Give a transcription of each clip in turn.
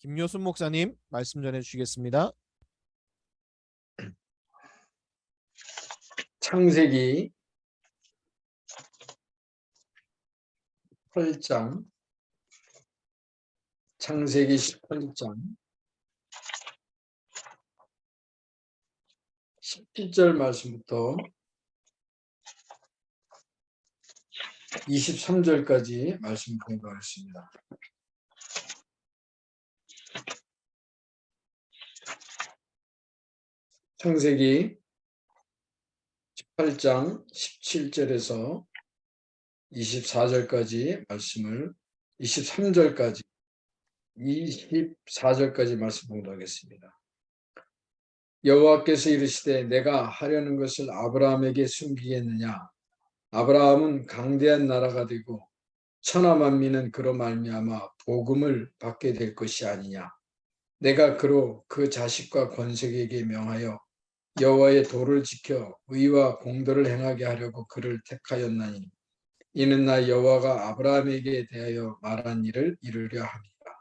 김효순 목사님 말씀 전해 주시겠습니다. 창세기 8장, 창세기 18장 17절 말씀부터 23절까지 말씀 공부하겠습니다. 창세기 18장 17절에서 24절까지 말씀을 23절까지 24절까지 말씀 공부하겠습니다. 여호와께서 이르시되 내가 하려는 것을 아브라함에게 숨기겠느냐? 아브라함은 강대한 나라가 되고 천하 만민은 그로 말미암아 복음을 받게 될 것이 아니냐? 내가 그로 그 자식과 권색에게 명하여 여호와의 도를 지켜 의와 공도를 행하게 하려고 그를 택하였나니 이는 나 여호와가 아브라함에게 대하여 말한 일을 이루려 함이라.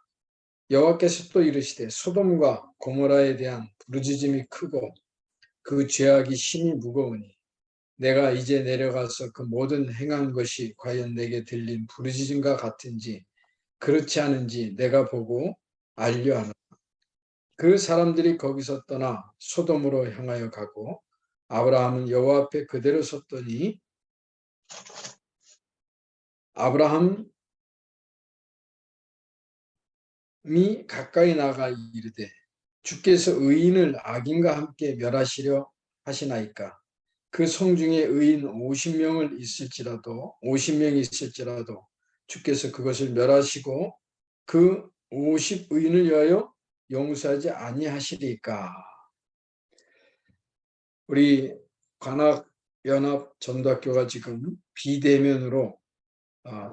여호와께서 또 이르시되 소돔과 고모라에 대한 부르짖음이 크고 그 죄악이 심히 무거우니 내가 이제 내려가서 그 모든 행한 것이 과연 내게 들린 부르짖음과 같은지 그렇지 않은지 내가 보고 알려 하노라. 그 사람들이 거기서 떠나 소돔으로 향하여 가고 아브라함은 여호와 앞에 그대로 섰더니 아브라함이 가까이 나가 이르되 주께서 의인을 악인과 함께 멸하시려 하시나이까? 그 성중에 의인 50명이 있을지라도 주께서 그것을 멸하시고 그 50의인을 위하여 용서하지 아니하시리까? 우리 관악연합 전도학교가 지금 비대면으로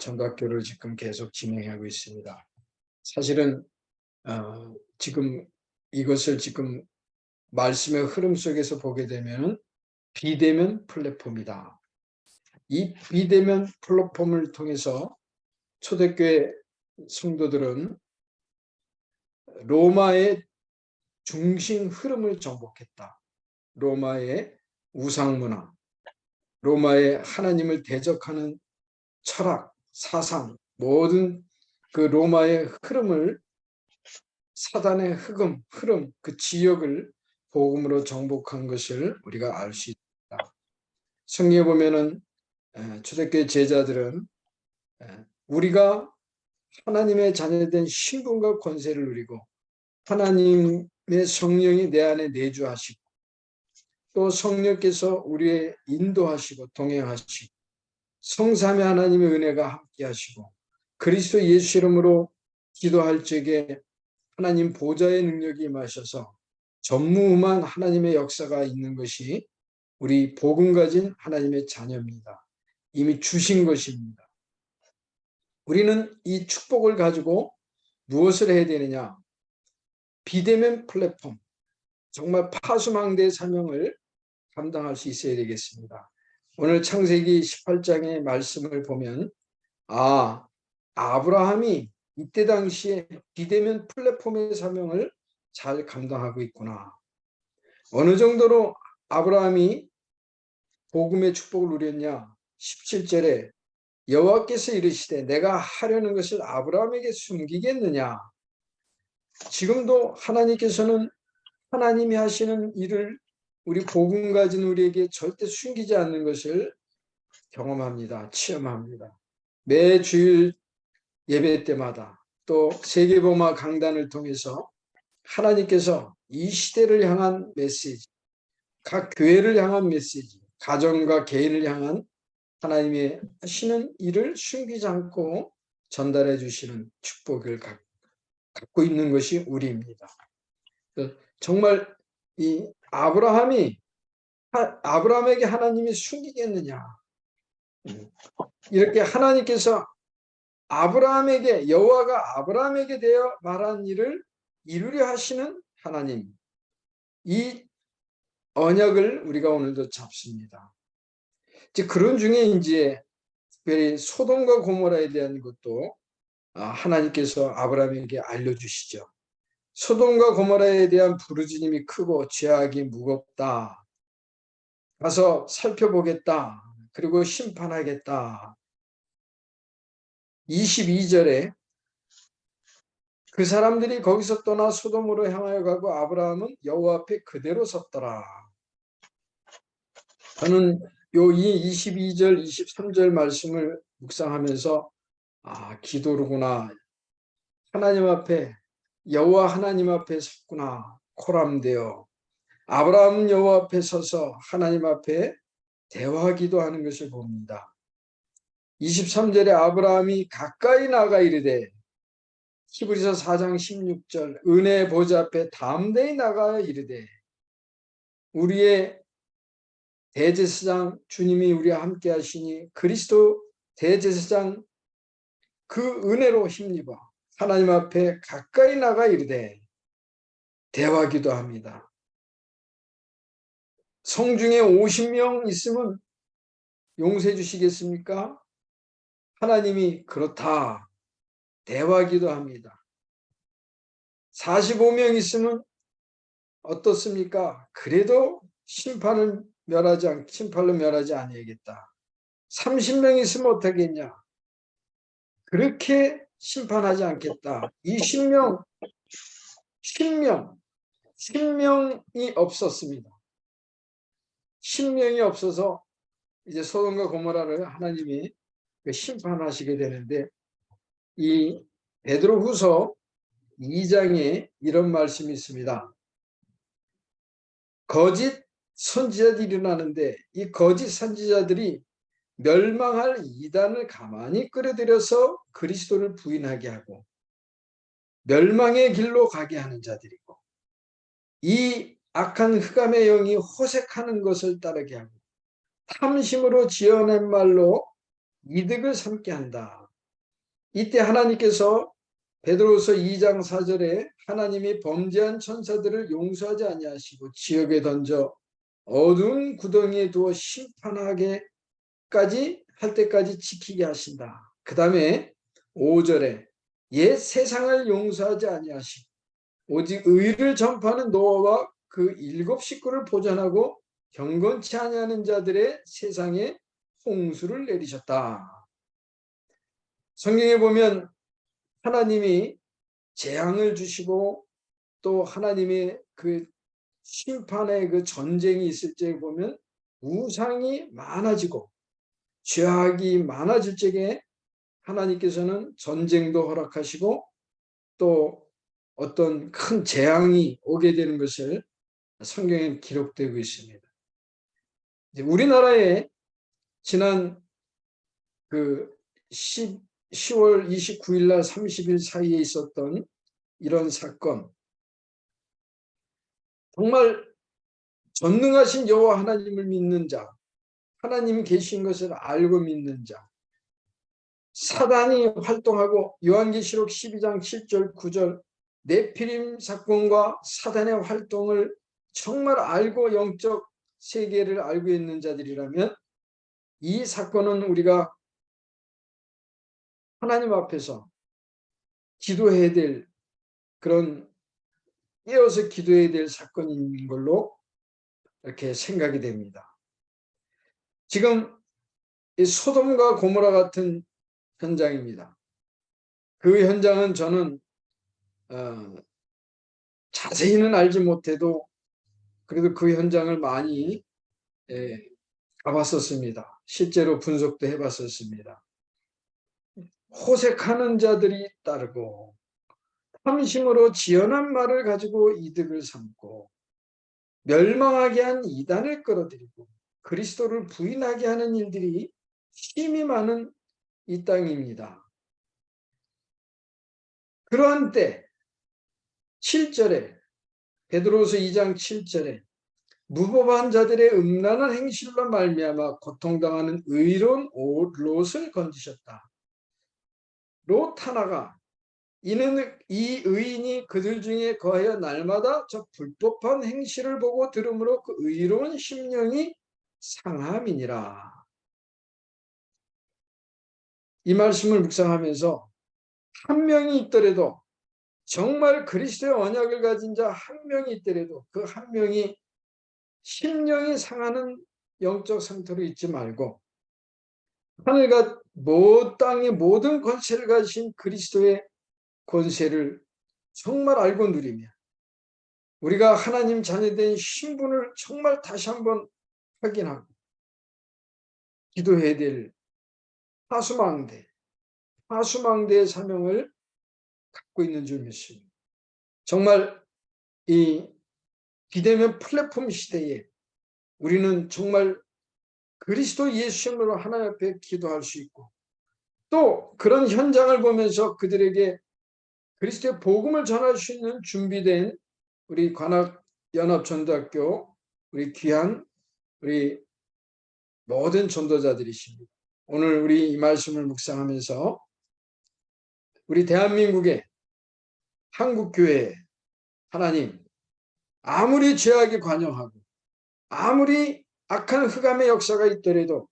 전도학교를 지금 계속 진행하고 있습니다. 사실은 지금 이것을 지금 말씀의 흐름 속에서 보게 되면 비대면 플랫폼이다. 이 비대면 플랫폼을 통해서 초대교회 성도들은 로마의 중심 흐름을 정복했다. 로마의 우상문화, 로마의 하나님을 대적하는 철학, 사상, 모든 그 로마의 흐름을 사단의 흐름, 그 지역을 복음으로 정복한 것을 우리가 알 수 있다. 성경에 보면은 초대교회 제자들은 우리가 하나님의 자녀된 신분과 권세를 누리고 하나님의 성령이 내 안에 내주하시고 또 성령께서 우리의 인도하시고 동행하시고 성삼위 하나님의 은혜가 함께하시고 그리스도 예수 이름으로 기도할 적에 하나님 보좌의 능력이 임하셔서 전무후무한 하나님의 역사가 있는 것이 우리 복음 가진 하나님의 자녀입니다. 이미 주신 것입니다. 우리는 이 축복을 가지고 무엇을 해야 되느냐? 비대면 플랫폼, 정말 파수망대의 사명을 감당할 수 있어야 되겠습니다. 오늘 창세기 18장의 말씀을 보면 아브라함이 이때 당시에 비대면 플랫폼의 사명을 잘 감당하고 있구나. 어느 정도로 아브라함이 복음의 축복을 누렸냐? 17절에 여호와께서 이르시되 내가 하려는 것을 아브라함에게 숨기겠느냐? 지금도 하나님께서는 하나님이 하시는 일을 우리 복음 가진 우리에게 절대 숨기지 않는 것을 경험합니다. 체험합니다. 매 주일 예배 때마다 또 세계복음화 강단을 통해서 하나님께서 이 시대를 향한 메시지, 각 교회를 향한 메시지, 가정과 개인을 향한 하나님의 하시는 일을 숨기지 않고 전달해 주시는 축복을 갖고 있는 것이 우리입니다. 정말 이 아브라함에게 하나님이 숨기겠느냐? 이렇게 하나님께서 여호와가 아브라함에게 대하여 말한 일을 이루려 하시는 하나님, 이 언약을 우리가 오늘도 잡습니다. 이제 그런 중에 이제 특별히 소돔과 고모라에 대한 것도 하나님께서 아브라함에게 알려주시죠. 소돔과 고모라에 대한 부르짖음이 크고 죄악이 무겁다. 가서 살펴보겠다. 그리고 심판하겠다. 22절에 그 사람들이 거기서 떠나 소돔으로 향하여 가고 아브라함은 여호와 앞에 그대로 섰더라. 저는 이 22절, 23절 말씀을 묵상하면서 기도로구나. 하나님 앞에 여호와 하나님 앞에 섰구나. 코람되어 아브라함은 여호와 앞에 서서 하나님 앞에 대화기도 하는 것을 봅니다. 23절에 아브라함이 가까이 나가 이르되 히브리서 4장 16절 은혜의 보좌 앞에 담대히 나가 이르되 우리의 대제사장 주님이 우리와 함께 하시니 그리스도 대제사장 그 은혜로 힘입어 하나님 앞에 가까이 나가 이르되 대화기도 합니다. 성중에 50명 있으면 용서해 주시겠습니까? 하나님이 그렇다. 대화기도 합니다. 45명 있으면 어떻습니까? 그래도 심판로 멸하지 아니하겠다. 30명 있으면 어떻겠냐? 그렇게 심판하지 않겠다. 20명, 10명이 없었습니다. 10명이 없어서 이제 소돔과 고모라를 하나님이 심판하시게 되는데 이 베드로후서 2장에 이런 말씀이 있습니다. 거짓 선지자들이 일어나는데 이 거짓 선지자들이 멸망할 이단을 가만히 끌어들여서 그리스도를 부인하게 하고 멸망의 길로 가게 하는 자들이고 이 악한 흑암의 영이 호색하는 것을 따르게 하고 탐심으로 지어낸 말로 이득을 삼게 한다. 이때 하나님께서 베드로후서 2장 4절에 하나님이 범죄한 천사들을 용서하지 아니하시고 지옥에 던져 어두운 구덩이에 두어 심판하게까지 할 때까지 지키게 하신다. 그 다음에 5절에 옛 세상을 용서하지 아니하시고 오직 의를 전파하는 노아와 그 7 식구를 보존하고 경건치 아니하는 자들의 세상에 홍수를 내리셨다. 성경에 보면 하나님이 재앙을 주시고 또 하나님의 그 심판의 그 전쟁이 있을 때 보면 우상이 많아지고 죄악이 많아질 적에 하나님께서는 전쟁도 허락하시고 또 어떤 큰 재앙이 오게 되는 것을 성경에 기록되고 있습니다. 우리나라에 지난 그 10월 29일 날 30일 사이에 있었던 이런 사건, 정말 전능하신 여호와 하나님을 믿는 자, 하나님이 계신 것을 알고 믿는 자, 사단이 활동하고 요한계시록 12장 7절 9절 네피림 사건과 사단의 활동을 정말 알고 영적 세계를 알고 있는 자들이라면 이 사건은 우리가 하나님 앞에서 기도해야 될 그런 깨어서 기도해야 될 사건인 걸로 이렇게 생각이 됩니다. 지금 이 소돔과 고모라 같은 현장입니다. 그 현장은 저는 자세히는 알지 못해도 그래도 그 현장을 많이 가봤었습니다. 실제로 분석도 해봤었습니다. 호색하는 자들이 따르고 탐심으로 지어난 말을 가지고 이득을 삼고 멸망하게 한 이단을 끌어들이고 그리스도를 부인하게 하는 일들이 힘이 많은 이 땅입니다. 그러한 때 7절에 베드로후서 2장 7절에 무법한 자들의 음란한 행실로 말미암아 고통당하는 의로운 롯을 건지셨다. 롯 하나가 이는 이 의인이 그들 중에 거하여 날마다 저 불법한 행실을 보고 들으므로 그 의로운 심령이 상함이니라. 이 말씀을 묵상하면서 한 명이 있더라도 정말 그리스도의 언약을 가진 자 한 명이 있더라도 그 한 명이 심령이 상하는 영적 상태로 있지 말고 하늘과 땅의 모든 권세를 가지신 그리스도의 권세를 정말 알고 누리며 우리가 하나님 자녀된 신분을 정말 다시 한번 확인하고 기도해야 될 파수망대의 사명을 갖고 있는 줄 믿습니다. 정말 이 비대면 플랫폼 시대에 우리는 정말 그리스도 예수님으로 하나님 앞에 기도할 수 있고 또 그런 현장을 보면서 그들에게 그리스도의 복음을 전할 수 있는 준비된 우리 관악연합전도학교 우리 귀한 우리 모든 전도자들이십니다. 오늘 우리 이 말씀을 묵상하면서 우리 대한민국의 한국교회 하나님 아무리 죄악이 관영하고 아무리 악한 흑암의 역사가 있더라도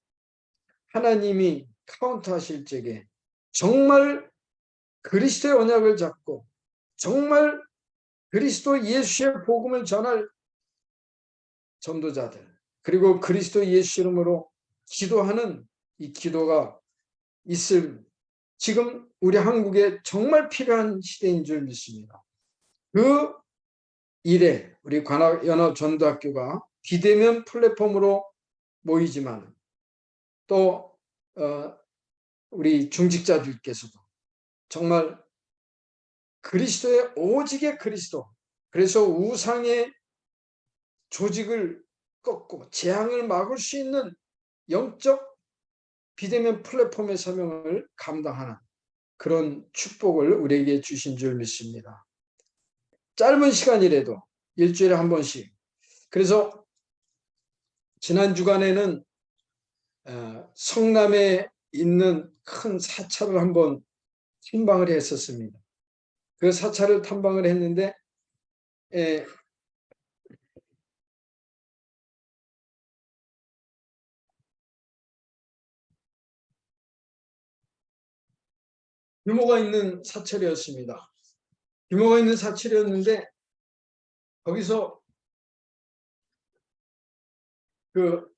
하나님이 카운트하실 적에 정말 그리스도의 언약을 잡고 정말 그리스도 예수의 복음을 전할 전도자들 그리고 그리스도 예수 이름으로 기도하는 이 기도가 있을 지금 우리 한국에 정말 필요한 시대인 줄 믿습니다. 그 일에 우리 관악연합전도학교가 비대면 플랫폼으로 모이지만 또 우리 중직자들께서도 정말 그리스도의 오직의 그리스도 그래서 우상의 조직을 꺾고 재앙을 막을 수 있는 영적 비대면 플랫폼의 사명을 감당하는 그런 축복을 우리에게 주신 줄 믿습니다. 짧은 시간이라도 일주일에 한 번씩 그래서 지난 주간에는 성남에 있는 큰 사찰을 한번 탐방을 했었습니다. 그 사찰을 탐방을 했는데 규모가 있는 사찰이었습니다. 규모가 있는 사찰이었는데 거기서 그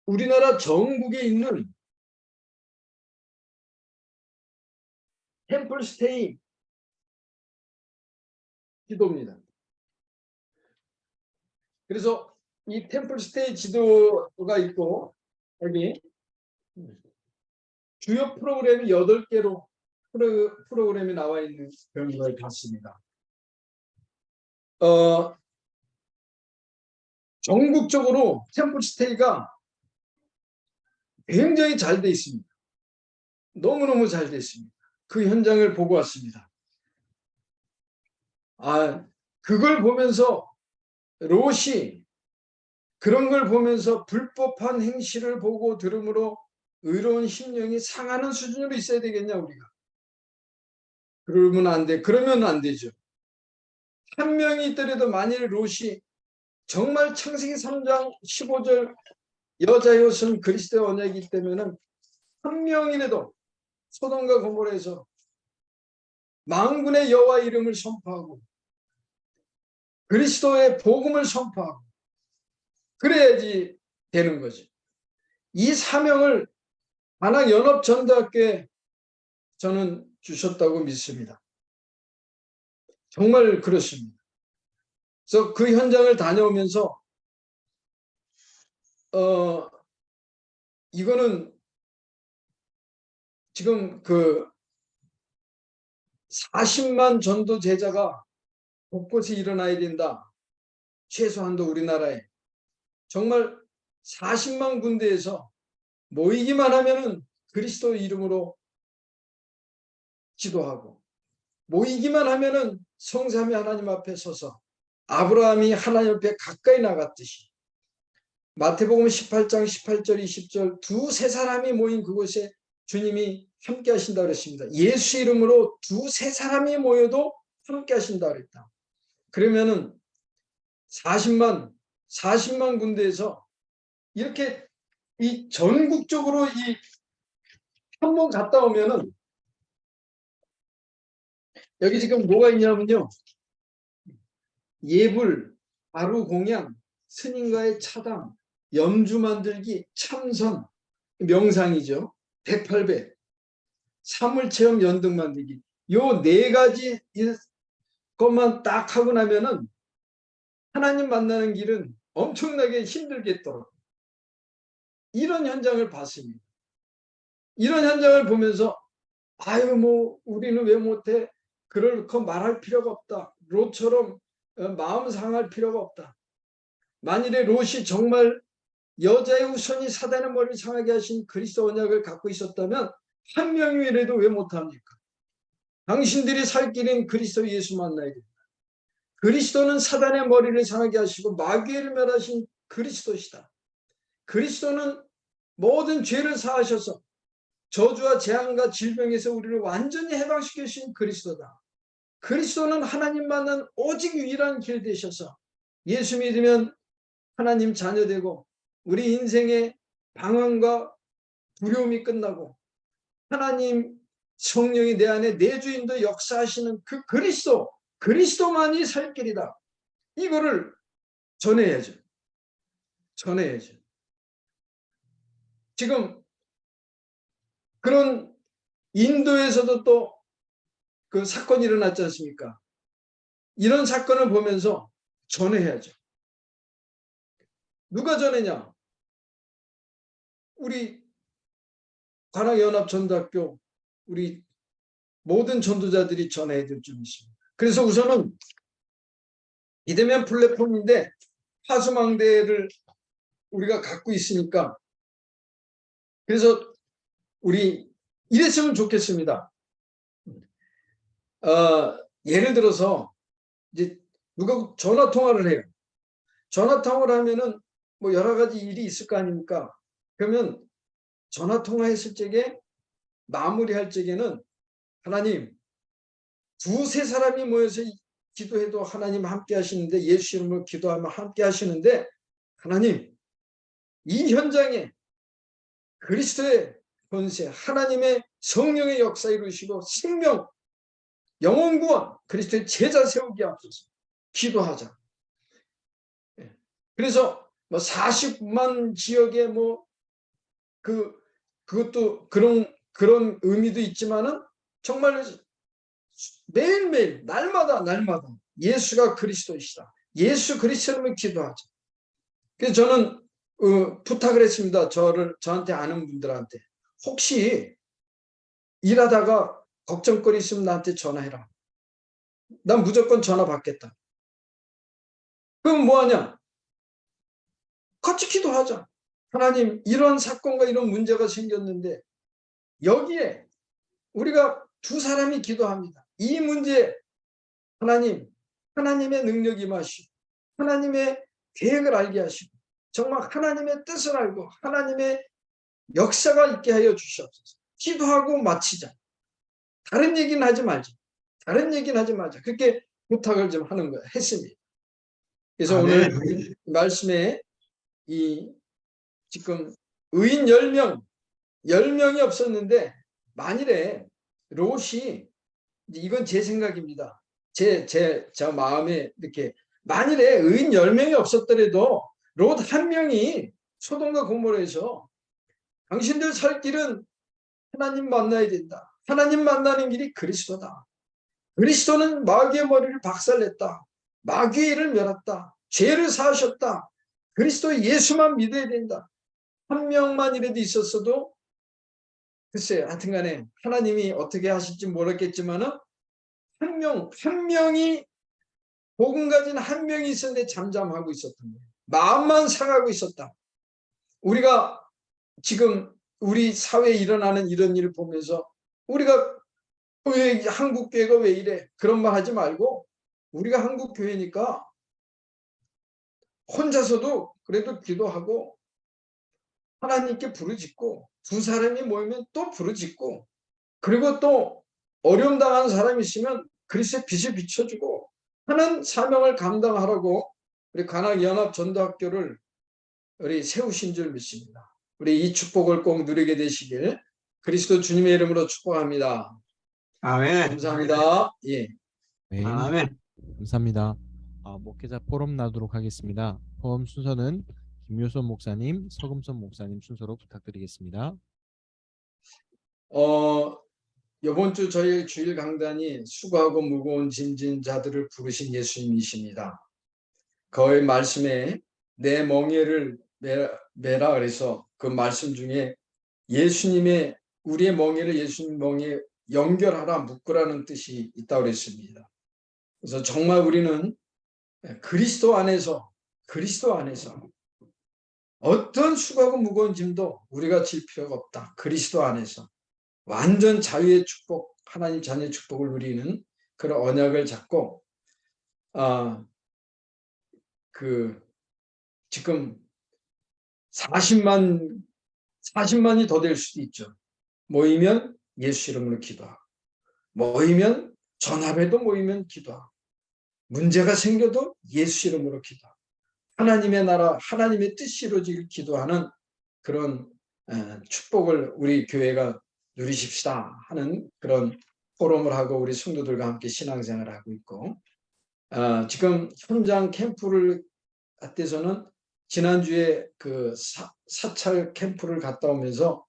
우리나라 전국에 있는 템플스테이 지도입니다. 그래서 이 템플스테이 지도가 있고 여기 주요 프로그램이 8개로 프로그램이 나와 있는 그런 걸 봤습니다. 전국적으로 템플스테이가 굉장히 잘 돼 있습니다. 너무너무 잘 돼 있습니다. 그 현장을 보고 왔습니다. 그걸 보면서 롯이 그런 걸 보면서 불법한 행실을 보고 들음으로 의로운 심령이 상하는 수준으로 있어야 되겠냐 우리가. 그러면 안 돼. 그러면 안 되죠. 한 명이 있더라도 만일 롯이 정말 창세기 3장 15절 여자의 옷은 그리스도의 언약이기 때문에 한 명이라도 소돔과 고모라에서 만군의 여호와 이름을 선포하고 그리스도의 복음을 선포하고 그래야지 되는 거지. 이 사명을 관악연합전도학교에 저는 주셨다고 믿습니다. 정말 그렇습니다. 그래서 그 현장을 다녀오면서 이거는 지금 그 40만 전도 제자가 곳곳에 일어나야 된다. 최소한도 우리나라에 정말 40만 군데에서 모이기만 하면은 그리스도 이름으로 기도하고 모이기만 하면은 성삼위 하나님 앞에 서서 아브라함이 하나님 앞에 가까이 나갔듯이 마태복음 18장 18절 20절 두세 사람이 모인 그곳에 주님이 함께 하신다 그랬습니다. 예수 이름으로 두세 사람이 모여도 함께 하신다 그랬다. 그러면은 40만 군대에서 이렇게 이 전국적으로 이 한 번 갔다 오면은 여기 지금 뭐가 있냐면요. 예불, 아루 공양, 스님과의 차담, 염주 만들기, 참선, 명상이죠. 108배, 사물체험 연등 만들기. 요 네 가지 것만 딱 하고 나면은 하나님 만나는 길은 엄청나게 힘들겠더라고요. 이런 현장을 봤습니다. 이런 현장을 보면서 아유 뭐 우리는 왜 못해? 그렇게 말할 필요가 없다. 롯처럼 마음 상할 필요가 없다. 만일에 롯이 정말 여자의 후손이 사단의 머리를 상하게 하신 그리스도 언약을 갖고 있었다면 한 명이라도 왜 못합니까? 당신들이 살 길은 그리스도 예수 만나야 된다. 그리스도는 사단의 머리를 상하게 하시고 마귀를 멸하신 그리스도시다. 그리스도는 모든 죄를 사하셔서 저주와 재앙과 질병에서 우리를 완전히 해방시켜 주신 그리스도다. 그리스도는 하나님 만난 오직 유일한 길 되셔서 예수 믿으면 하나님 자녀 되고 우리 인생의 방황과 두려움이 끝나고 하나님 성령이 내 안에 내 주인도 역사하시는 그 그리스도만이 살 길이다. 이거를 전해야죠. 전해야죠. 지금 그런 인도에서도 또 그 사건이 일어났지 않습니까? 이런 사건을 보면서 전해야죠. 누가 전해냐? 우리 관악연합전도학교 우리 모든 전도자들이 전해야 될 점이 있습니다. 그래서 우선은 이대면 플랫폼인데 화수망대를 우리가 갖고 있으니까 그래서 우리 이랬으면 좋겠습니다. 예를 들어서 이제 누가 전화 통화를 해요. 전화 통화를 하면은 뭐 여러 가지 일이 있을 거 아닙니까? 그러면 전화 통화했을 적에 마무리할 적에는 하나님 두세 사람이 모여서 기도해도 하나님 함께 하시는데 예수 이름으로 기도하면 함께 하시는데 하나님 이 현장에 그리스도의 권세 하나님의 성령의 역사 이루시고 생명 영혼 구원 그리스도의 제자 세우기 앞서서 기도하자. 그래서 뭐 40만 지역에 뭐 그것도 그런 의미도 있지만은 정말 매일매일 날마다 예수가 그리스도이시다. 예수 그리스도를 기도하자. 그래서 저는 부탁을 했습니다. 저한테 아는 분들한테 혹시 일하다가 걱정거리 있으면 나한테 전화해라. 난 무조건 전화 받겠다. 그럼 뭐하냐? 같이 기도하자. 하나님 이런 사건과 이런 문제가 생겼는데 여기에 우리가 두 사람이 기도합니다. 이 문제 하나님의 능력이 임하시고 하나님의 계획을 알게 하시고 정말 하나님의 뜻을 알고 하나님의 역사가 있게 하여 주시옵소서. 기도하고 마치자. 다른 얘기는 하지 말자. 그렇게 부탁을 좀 하는 거야. 했습니다. 그래서 오늘 말씀에 이 지금 의인 10명이 없었는데 만일에 롯이 이건 제 생각입니다. 제 마음에 이렇게 만일에 의인 10명이 없었더라도 롯 한 명이 소돔과 고모라에서 당신들 살 길은 하나님 만나야 된다. 하나님 만나는 길이 그리스도다. 그리스도는 마귀의 머리를 박살냈다. 마귀의 일을 멸했다. 죄를 사하셨다. 그리스도 예수만 믿어야 된다. 한 명만이라도 있었어도 글쎄 하여튼간에 하나님이 어떻게 하실지 모르겠지만은 한 명이 복음 가진 한 명이 있었는데 잠잠하고 있었던 거예요. 마음만 상하고 있었다. 우리가 지금 우리 사회에 일어나는 이런 일을 보면서 우리가 왜 한국 교회가 왜 이래 그런 말 하지 말고 우리가 한국 교회니까 혼자서도 그래도 기도하고 하나님께 부르짖고 두 사람이 모이면 또 부르짖고 그리고 또 어려움 당한 사람이 있으면 그리스도의 빛을 비춰주고 하는 사명을 감당하라고 우리 관악연합전도학교를 우리 세우신 줄 믿습니다. 우리 이 축복을 꼭 누리게 되시길 그리스도 주님의 이름으로 축복합니다. 아멘. 감사합니다. 예. 네, 아멘. 감사합니다. 목회자 포럼 나도록 하겠습니다. 포럼 순서는 김효선 목사님, 서금선 목사님 순서로 부탁드리겠습니다. 이번 주 저희 주일 강단이 수고하고 무거운 짐진 자들을 부르신 예수님이십니다. 거의 말씀에 내 멍에를 메라 그래서 그 말씀 중에 예수님의 우리의 멍에를 예수님 멍에 연결하라 묶으라는 뜻이 있다고 그랬습니다. 그래서 정말 우리는 그리스도 안에서 어떤 수고하고 무거운 짐도 우리가 질 필요가 없다. 그리스도 안에서 완전 자유의 축복, 하나님 자녀의 축복을 누리는 그런 언약을 잡고 지금 40만이 더 될 수도 있죠. 모이면 예수 이름으로 기도하고, 모이면 전화배도 모이면 기도하고, 문제가 생겨도 예수 이름으로 기도하고, 하나님의 나라, 하나님의 뜻이 이루어지길 기도하는 그런 축복을 우리 교회가 누리십시다 하는 그런 포럼을 하고 우리 성도들과 함께 신앙생활을 하고 있고, 지금 현장 캠프를 때서는 지난주에 그 사찰 캠프를 갔다 오면서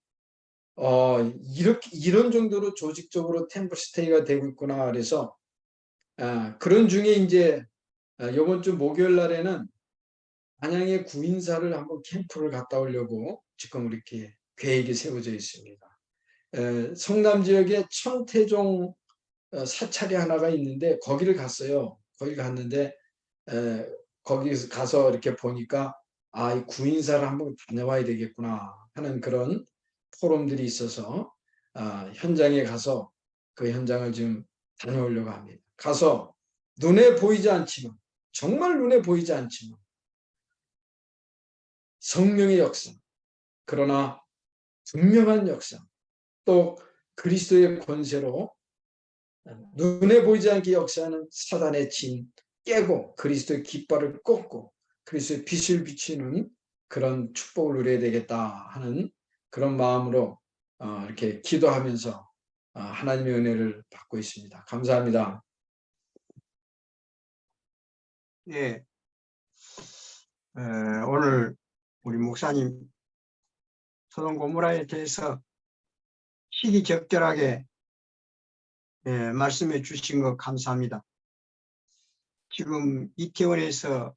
이런 정도로 조직적으로 템플스테이가 되고 있구나. 그래서 그런 중에 이제 이번 주 목요일 날에는 안양의 구인사를 한번 캠프를 갔다 오려고 지금 이렇게 계획이 세워져 있습니다. 성남 지역에 천태종 사찰이 하나가 있는데 거기를 갔어요. 거기 갔는데 거기 가서 이렇게 보니까 이 구인사를 한번 다녀와야 되겠구나 하는 그런 포럼들이 있어서 현장에 가서 그 현장을 지금 다녀오려고 합니다. 가서 눈에 보이지 않지만, 정말 눈에 보이지 않지만 성령의 역사, 그러나 분명한 역사, 또 그리스도의 권세로 눈에 보이지 않게 역사하는 사단의 진 깨고 그리스도의 깃발을 꽂고 그리스도의 빛을 비추는 그런 축복을 누려야 되겠다 하는 그런 마음으로 이렇게 기도하면서 하나님의 은혜를 받고 있습니다. 감사합니다. 예. 오늘 우리 목사님 소돔 고모라에 대해서 시기적절하게 말씀해 주신 것 감사합니다. 지금 이태원에서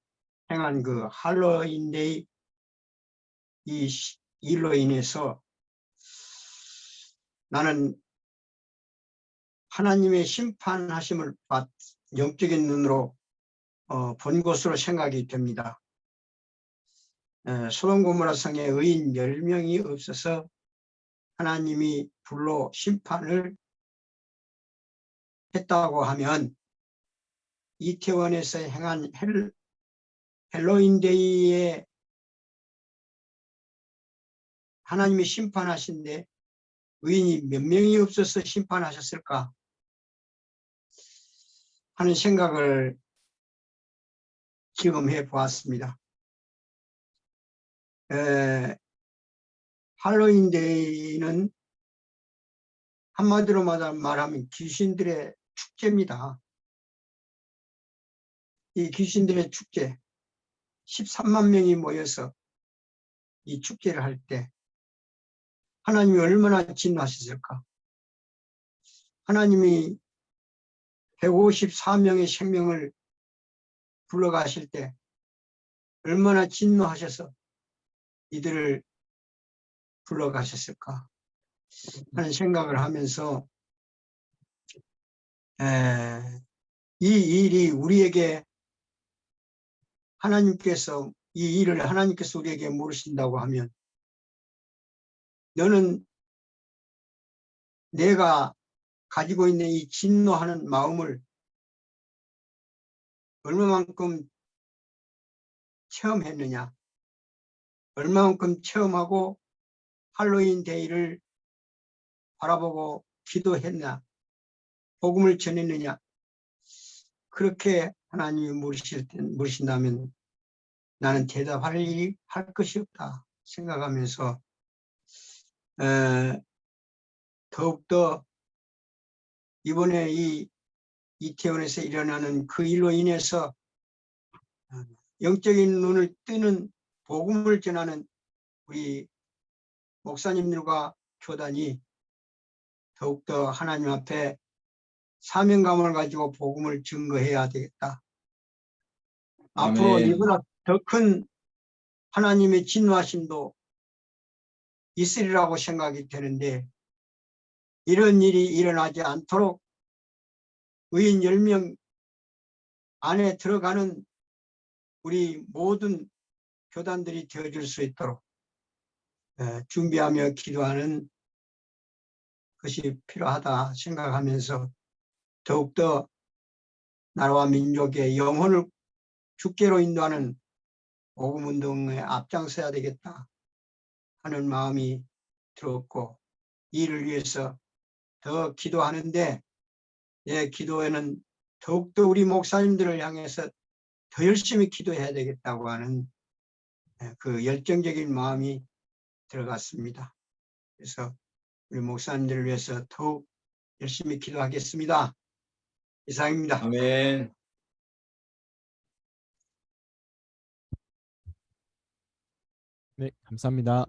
행한 그 할로윈데이 이 일로 인해서 나는 하나님의 심판하심을 영적인 눈으로 본 것으로 생각이 됩니다. 소돔 고모라 성에 의인 10명이 없어서 하나님이 불로 심판을 했다고 하면 이태원에서 행한 헬로윈데이에 하나님이 심판하신데 의인이 몇 명이 없어서 심판하셨을까 하는 생각을 지금 해보았습니다. 할로윈데이는 한마디로 말하면 귀신들의 축제입니다. 이 귀신들의 축제, 13만 명이 모여서 이 축제를 할 때 하나님이 얼마나 진노하셨을까? 하나님이 154명의 생명을 불러가실 때 얼마나 진노하셔서 이들을 불러가셨을까 하는 생각을 하면서 이 일이 우리에게 이 일을 하나님께서 우리에게 물으신다고 하면 너는 내가 가지고 있는 이 진노하는 마음을 얼마만큼 체험했느냐, 얼마만큼 체험하고 할로윈 데이를 바라보고 기도했냐, 복음을 전했느냐, 그렇게 하나님이 물으신다면 나는 대답할 일이 할 것이 없다 생각하면서 더욱더 이번에 이 이태원에서 일어나는 그 일로 인해서 영적인 눈을 뜨는 복음을 전하는 우리 목사님들과 교단이 더욱더 하나님 앞에 사명감을 가지고 복음을 증거해야 되겠다. 앞으로 아멘. 이보다 더 큰 하나님의 진노하심도 있으리라고 생각이 되는데 이런 일이 일어나지 않도록 의인 10명 안에 들어가는 우리 모든 교단들이 되어줄 수 있도록 준비하며 기도하는 것이 필요하다 생각하면서 더욱더 나라와 민족의 영혼을 주께로 인도하는 복음운동에 앞장서야 되겠다 하는 마음이 들었고 이를 위해서 더 기도하는데 내 기도에는 더욱더 우리 목사님들을 향해서 더 열심히 기도해야 되겠다고 하는 그 열정적인 마음이 들어갔습니다. 그래서 우리 목사님들을 위해서 더욱 열심히 기도하겠습니다. 이상입니다. 아멘. 네, 감사합니다.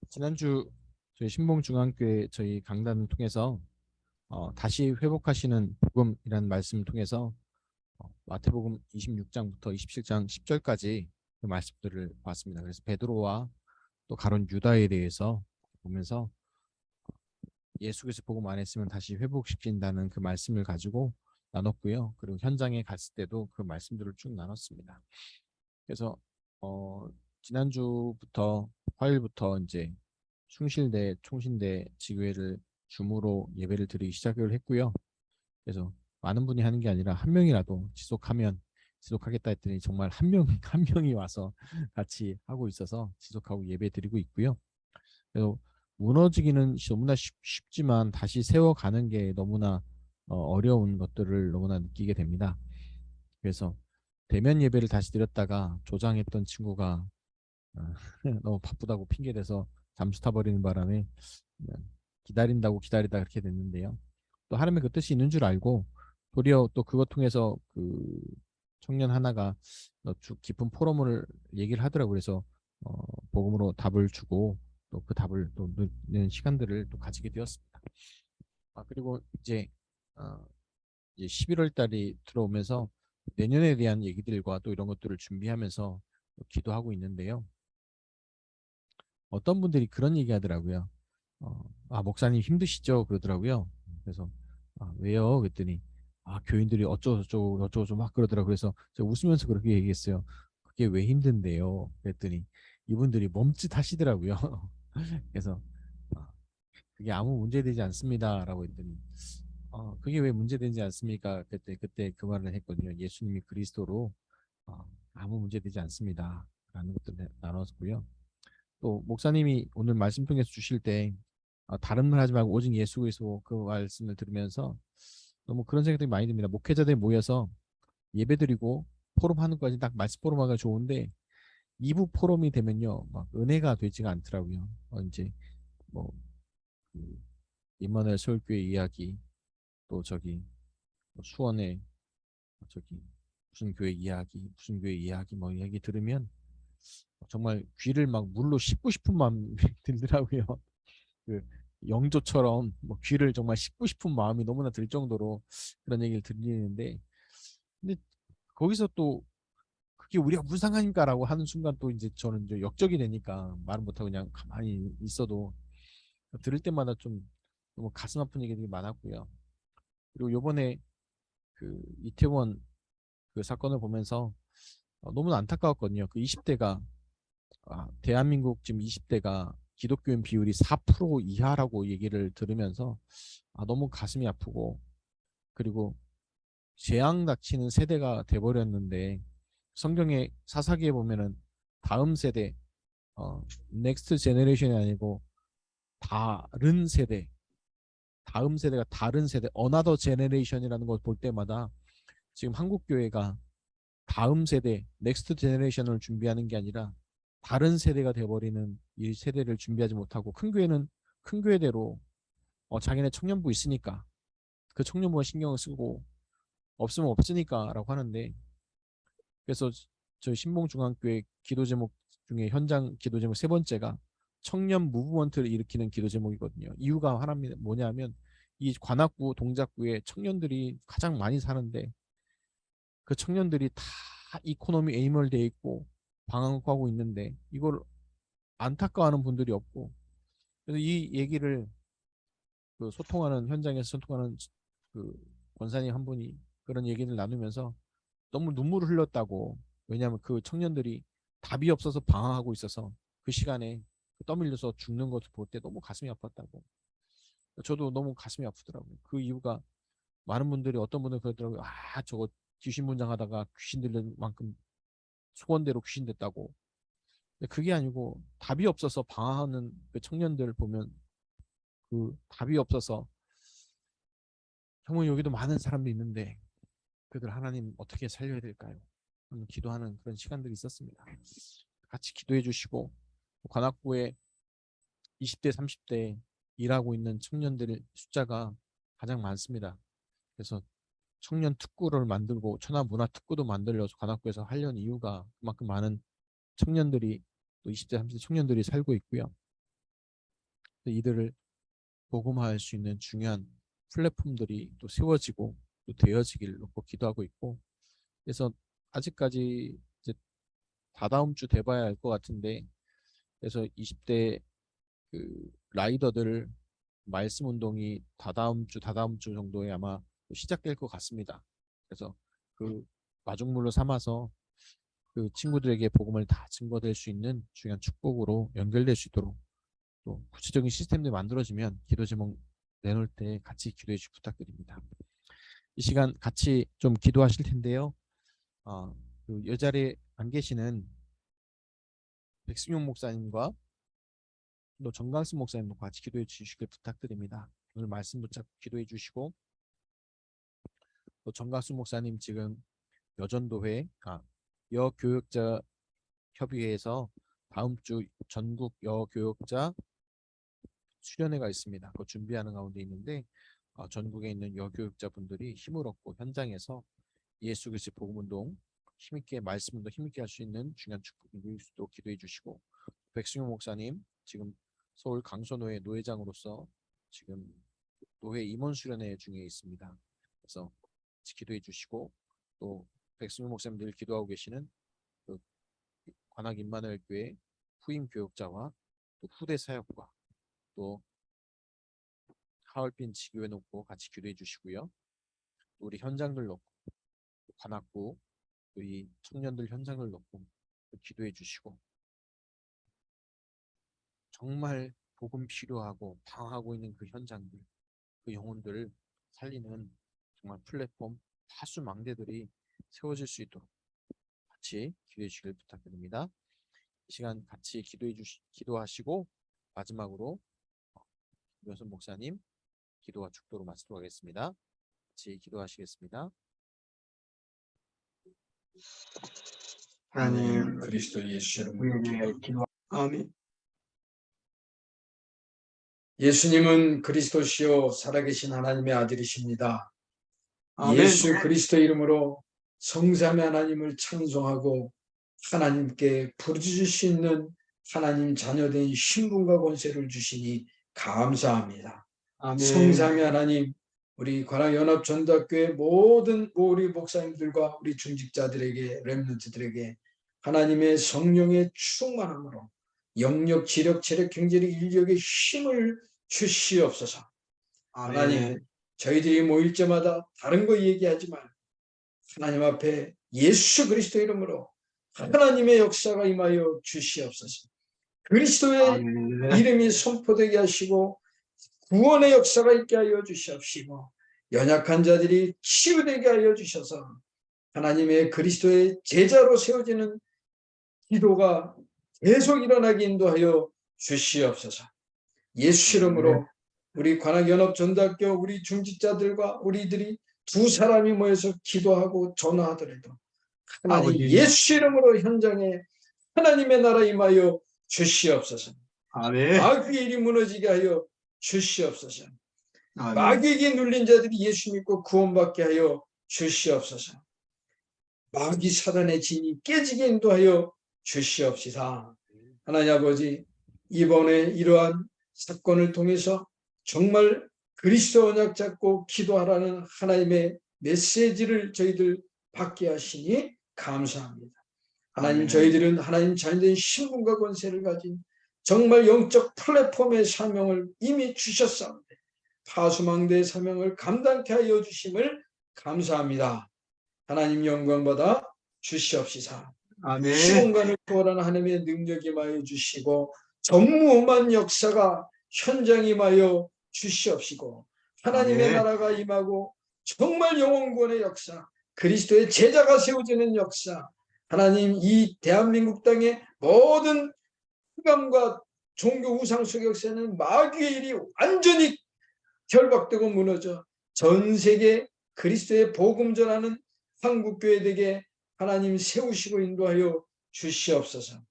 지난주 저희 신봉중앙교회 저희 강단을 통해서 다시 회복하시는 복음이라는 말씀을 통해서 마태복음 26장부터 27장 10절까지 그 말씀들을 봤습니다. 그래서 베드로와 또 가론 유다에 대해서 보면서 예수께서 복음 안 했으면 다시 회복시킨다는 그 말씀을 가지고 나눴고요. 그리고 현장에 갔을 때도 그 말씀들을 쭉 나눴습니다. 그래서 지난주부터 화요일부터 이제 숭실대 총신대 지교회를 줌으로 예배를 드리기 시작을 했고요. 그래서 많은 분이 하는 게 아니라 한 명이라도 지속하겠다 했더니 정말 한 명이 와서 같이 하고 있어서 지속하고 예배 드리고 있고요. 그래서 무너지기는 너무나 쉽지만 다시 세워가는 게 너무나 어려운 것들을 너무나 느끼게 됩니다. 그래서 대면 예배를 다시 드렸다가 조장했던 친구가 너무 바쁘다고 핑계대서 잠수 타버리는 바람에 기다린다고 기다리다 그렇게 됐는데요. 또 하나님의 그 뜻이 있는 줄 알고 도리어 또 그것 통해서 그 청년 하나가 깊은 포럼을 얘기를 하더라고요. 그래서 복음으로 답을 주고 또 그 답을 또 넣는 시간들을 또 가지게 되었습니다. 그리고 이제 11월 달이 들어오면서 내년에 대한 얘기들과 또 이런 것들을 준비하면서 기도하고 있는데요. 어떤 분들이 그런 얘기 하더라고요. 목사님 힘드시죠? 그러더라고요. 그래서 왜요? 그랬더니 교인들이 어쩌고저쩌고 막 그러더라고요. 그래서 제가 웃으면서 그렇게 얘기했어요. 그게 왜 힘든데요? 그랬더니 이분들이 멈칫 하시더라고요. 그래서 그게 아무 문제되지 않습니다라고 했더니 그게 왜 문제되지 않습니까? 그때 그 말을 했거든요. 예수님이 그리스도로 아무 문제되지 않습니다. 라는 것들을 나눴고요. 또 목사님이 오늘 말씀 통해서 주실 때 다른 말 하지 말고 오직 예수 그리스도 그 말씀을 들으면서 너무 그런 생각이 많이 듭니다. 목회자들이 모여서 예배드리고 포럼하는 것까지 딱 말씀 포럼하기가 좋은데 2부 포럼이 되면요 막 은혜가 되지가 않더라고요. 이제 뭐 임마누엘 서울교회 이야기 또 저기 수원의 저기 무슨 교회 이야기 뭐 이야기 들으면 정말 귀를 막 물로 씻고 싶은 마음이 들더라고요. 그 영조처럼 뭐 귀를 정말 씻고 싶은 마음이 너무나 들 정도로 그런 얘기를 들리는데 근데 거기서 또 그게 우리가 무슨 상관입니까라고 하는 순간 또 이제 저는 이제 역적이 되니까 말은 못하고 그냥 가만히 있어도 들을 때마다 좀 너무 가슴 아픈 얘기들이 많았고요. 그리고 요번에 그 이태원 그 사건을 보면서 너무 안타까웠거든요. 그 20대가 대한민국 지금 20대가 기독교인 비율이 4% 이하라고 얘기를 들으면서 너무 가슴이 아프고 그리고 재앙 닥치는 세대가 돼버렸는데 성경의 사사기에 보면은 다음 세대 넥스트 제너레이션이 아니고 다른 세대 다음 세대가 다른 세대 어나더 제너레이션이라는 걸 볼 때마다 지금 한국 교회가 다음 세대, 넥스트 제너레이션을 준비하는 게 아니라 다른 세대가 되어버리는 이 세대를 준비하지 못하고, 큰 교회는 큰 교회대로 자기네 청년부 있으니까 그 청년부가 신경을 쓰고 없으면 없으니까라고 하는데, 그래서 저희 신봉중앙교회 기도 제목 중에 현장 기도 제목 세 번째가 청년 무브먼트를 일으키는 기도 제목이거든요. 이유가 하나입니다. 뭐냐면 이 관악구 동작구에 청년들이 가장 많이 사는데, 그 청년들이 다 이코노미 에이멀돼 있고 방황하고 있는데 이걸 안타까워하는 분들이 없고, 그래서 이 얘기를 그 소통하는 현장에서 소통하는 그 권사님 한 분이 그런 얘기를 나누면서 너무 눈물을 흘렸다고. 왜냐하면 그 청년들이 답이 없어서 방황하고 있어서 그 시간에 떠밀려서 죽는 것을 볼 때 너무 가슴이 아팠다고. 저도 너무 가슴이 아프더라고요. 그 이유가 많은 분들이, 어떤 분들은 그러더라고요. 아, 저거 귀신 분장하다가 귀신 들릴 만큼 소원대로 귀신 됐다고. 근데 그게 아니고 답이 없어서 방황하는 그 청년들 보면, 그 답이 없어서 정말 여기도 많은 사람들이 있는데 그들 하나님 어떻게 살려야 될까요? 기도하는 그런 시간들이 있었습니다. 같이 기도해 주시고, 관악구에 20대 30대 일하고 있는 청년들 숫자가 가장 많습니다. 그래서 청년 특구를 만들고 천하문화 특구도 만들려서 관악구에서 하려는 이유가 그만큼 많은 청년들이, 또 20대 30대 청년들이 살고 있고요. 이들을 복음화할 수 있는 중요한 플랫폼들이 또 세워지고 또 되어지길 놓고 기도하고 있고, 그래서 아직까지 이제 다다음 주 돼봐야 알 것 같은데, 그래서 20대 그 라이더들 말씀 운동이 다다음 주 정도에 아마 시작될 것 같습니다. 그래서 그 마중물로 삼아서 그 친구들에게 복음을 다 증거될 수 있는 중요한 축복으로 연결될 수 있도록, 또 구체적인 시스템들이 만들어지면 기도 제목 내놓을 때 같이 기도해 주시 부탁드립니다. 이 시간 같이 좀 기도하실 텐데요. 그 여자리에 안 계시는 백승용 목사님과 또 정강수 목사님도 같이 기도해 주시길 부탁드립니다. 오늘 말씀 붙잡고 기도해 주시고, 또 정강수 목사님 지금 여전도회 여교역자 협의회에서 다음 주 전국 여교역자 수련회가 있습니다. 그 준비하는 가운데 있는데, 전국에 있는 여교육자분들이 힘을 얻고 현장에서 예수 그리스도의 복음운동 힘있게, 말씀운동 힘있게 할 수 있는 중요한 축복을 누릴 수 있도록 기도해 주시고, 백승용 목사님 지금 서울 강선노회 노회장으로서 지금 노회 임원 수련회 중에 있습니다. 그래서 기도해 주시고, 또 백승용 목사님 늘 기도하고 계시는 그 관악 임마누엘 교회 후임 교역자와 또 후대 사역과 또 하얼빈 지교회 놓고 같이 기도해 주시고요. 우리 현장들 놓고, 관악구 우리 청년들 현장을 놓고 기도해 주시고, 정말 복음 필요하고 방황하고 있는 그 현장들, 그 영혼들을 살리는 정말 플랫폼 다수 망대들이 세워질 수 있도록 같이 기도해 주시길 부탁드립니다. 이 시간 같이 기도하시고 마지막으로 김현선 목사님 기도와 축도로 마치도록 하겠습니다. 같이 기도하시겠습니다. 하나님 그리스도 예수 이름으로 우리에게 기도. 아멘. 예수님은 그리스도시요 살아계신 하나님의 아들이십니다. 아멘. 예수 그리스도 이름으로 성삼위 하나님을 찬송하고 하나님께 부르짖을 수 있는 하나님 자녀된 신분과 권세를 주시니 감사합니다. 아멘. 성삼위 하나님, 우리 관악연합전도학교의 모든 우리 목사님들과 우리 중직자들에게, 렘넌트들에게 하나님의 성령의 충만함으로 영력, 지력, 체력, 경제력, 인력의 힘을 주시옵소서. 하나님, 저희들이 모일 때마다 다른 거 얘기하지만 하나님 앞에 예수 그리스도 이름으로 하나님의 역사가 임하여 주시옵소서. 그리스도의 아멘. 이름이 선포되게 하시고 구원의 역사가 있게 하여 주시옵시고, 연약한 자들이 치유되게 하여 주셔서 하나님의 그리스도의 제자로 세워지는 기도가 계속 일어나게 인도하여 주시옵소서. 예수 이름으로 우리 관악연합전도학교 우리 중직자들과 우리들이 두 사람이 모여서 기도하고 전화하더라도 하나님 아버지. 예수 이름으로 현장에 하나님의 나라 임하여 주시옵소서. 아멘. 마귀의 일이 무너지게 하여 주시옵소서. 아멘. 마귀에게 눌린 자들이 예수 믿고 구원받게 하여 주시옵소서. 마귀 사단의 진이 깨지게 인도하여 주시옵시다. 하나님 아버지, 이번에 이러한 사건을 통해서 정말 그리스도 언약 잡고 기도하라는 하나님의 메시지를 저희들 받게 하시니 감사합니다. 하나님, 아멘. 저희들은 하나님 자녀된 신분과 권세를 가진 정말 영적 플랫폼의 사명을 이미 주셨사오니 파수망대의 사명을 감당케 하여 주심을 감사합니다. 하나님 영광 받아 주시옵시사. 아멘. 시공간을 초월하는 하나님의 능력이 임하여 주시고 전무후무한 역사가 현장에 임하여 주시옵시고 하나님의 아멘. 나라가 임하고 정말 영원구원의 역사, 그리스도의 제자가 세워지는 역사, 하나님 이 대한민국 땅의 모든 흑암과 종교 우상 속의 역사는 마귀의 일이 완전히 결박되고 무너져 전 세계 그리스도의 복음 전하는 한국교회에게 하나님 세우시고 인도하여 주시옵소서.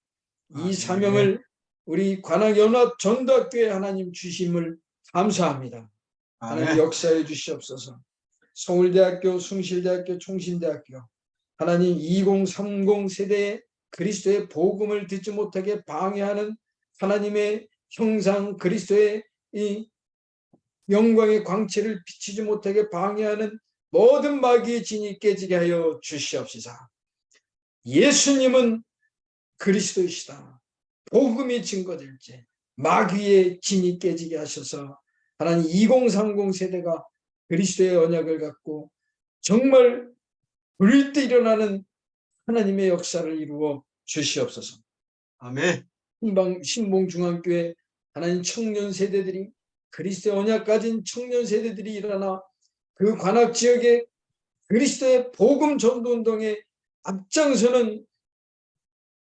이 사명을 우리 관악연합 전도학교에 하나님 주심을 감사합니다. 하나님 아멘. 역사해 주시옵소서. 서울대학교, 숭실대학교, 총신대학교 하나님 2030 세대에 그리스도의 복음을 듣지 못하게 방해하는 하나님의 형상 그리스도의 이 영광의 광채를 비치지 못하게 방해하는 모든 마귀의 진이 깨지게 하여 주시옵시사. 예수님은 그리스도이시다. 복음이 증거될지 마귀의 진이 깨지게 하셔서 하나님 2030 세대가 그리스도의 언약을 갖고 정말 불때 일어나는 하나님의 역사를 이루어 주시옵소서. 아멘. 신봉중앙교회 하나님 청년 세대들이 그리스도의 언약 가진 청년 세대들이 일어나 그 관악 지역에 그리스도의 복음 전도 운동에 앞장서는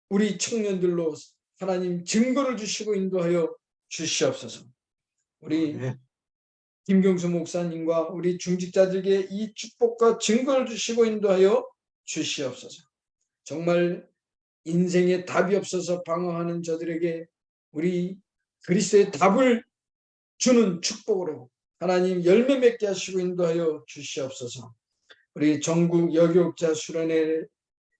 우리 청년들로 하나님 증거를 주시고 인도하여 주시옵소서. 우리 아멘. 김경수 목사님과 우리 중직자들에게 이 축복과 증거를 주시고 인도하여 주시옵소서. 정말 인생에 답이 없어서 방황하는 저들에게 우리 그리스도의 답을 주는 축복으로 하나님 열매 맺게 하시고 인도하여 주시옵소서. 우리 전국 여교육자 수련회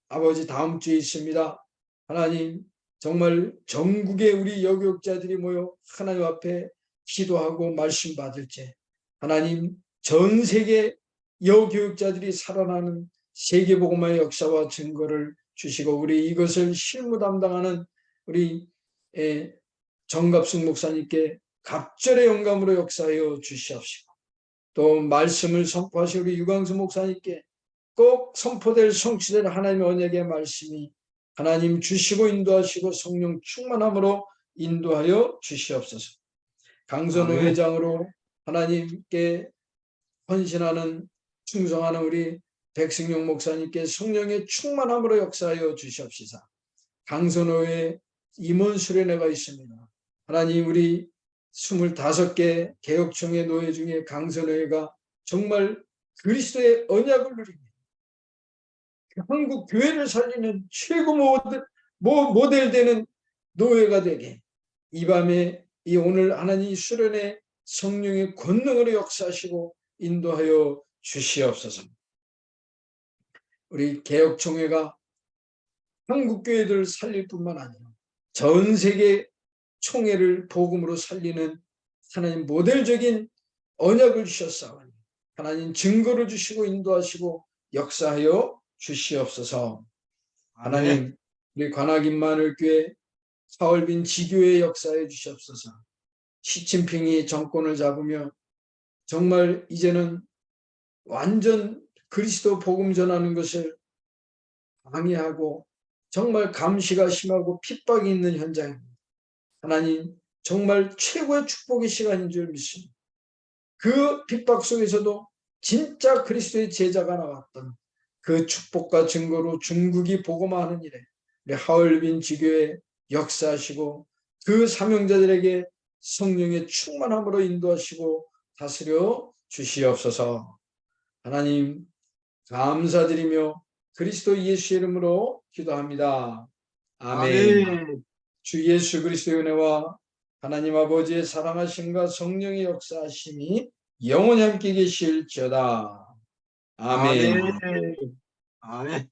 아버지 다음 주에 있습니다. 하나님 정말 전국의 우리 여교육자들이 모여 하나님 앞에 기도하고 말씀 받을지 하나님 전 세계 여교육자들이 살아나는 세계복음화의 역사와 증거를 주시고 우리 이것을 실무 담당하는 우리 정갑승 목사님께 갑절의 영감으로 역사하여 주시옵시고 또 말씀을 선포하시고 우리 유광수 목사님께 꼭 선포될 성취될 하나님의 언약의 말씀이 하나님 주시고 인도하시고 성령 충만함으로 인도하여 주시옵소서. 강선호 아멘. 회장으로 하나님께 헌신하는 충성하는 우리 백승용 목사님께 성령의 충만함으로 역사하여 주시옵시사. 강선호의 임원 수련회가 있습니다. 하나님 우리 25개 개혁총회 노회 중에 강선회가 정말 그리스도의 언약을 누리며 한국 교회를 살리는 최고 모델되는 노회가 되게 이 밤에 이 오늘 하나님 수련회 성령의 권능으로 역사하시고 인도하여 주시옵소서. 우리 개혁총회가 한국 교회들을 살릴 뿐만 아니라 전 세계 총회를 복음으로 살리는 하나님 모델적인 언약을 주셨사오니 하나님 증거를 주시고 인도하시고 역사하여 주시옵소서. 하나님 우리 관악인마늘교회 사월빈 지교회 역사해 주시옵소서. 시진핑이 정권을 잡으며 정말 이제는 완전 그리스도 복음 전하는 것을 방해하고 정말 감시가 심하고 핍박이 있는 현장입니다. 하나님 정말 최고의 축복의 시간인 줄 믿습니다. 그 핍박 속에서도 진짜 그리스도의 제자가 나왔던 그 축복과 증거로 중국이 복음화하는 일에 우리 하얼빈 지교회 역사하시고 그 사명자들에게 성령의 충만함으로 인도하시고 다스려 주시옵소서. 하나님 감사드리며 그리스도 예수 이름으로 기도합니다. 아멘. 아멘. 주 예수 그리스도의 은혜와 하나님 아버지의 사랑하심과 성령의 역사하심이 영원히 함께 계실지어다. 아멘. 아멘. 아멘.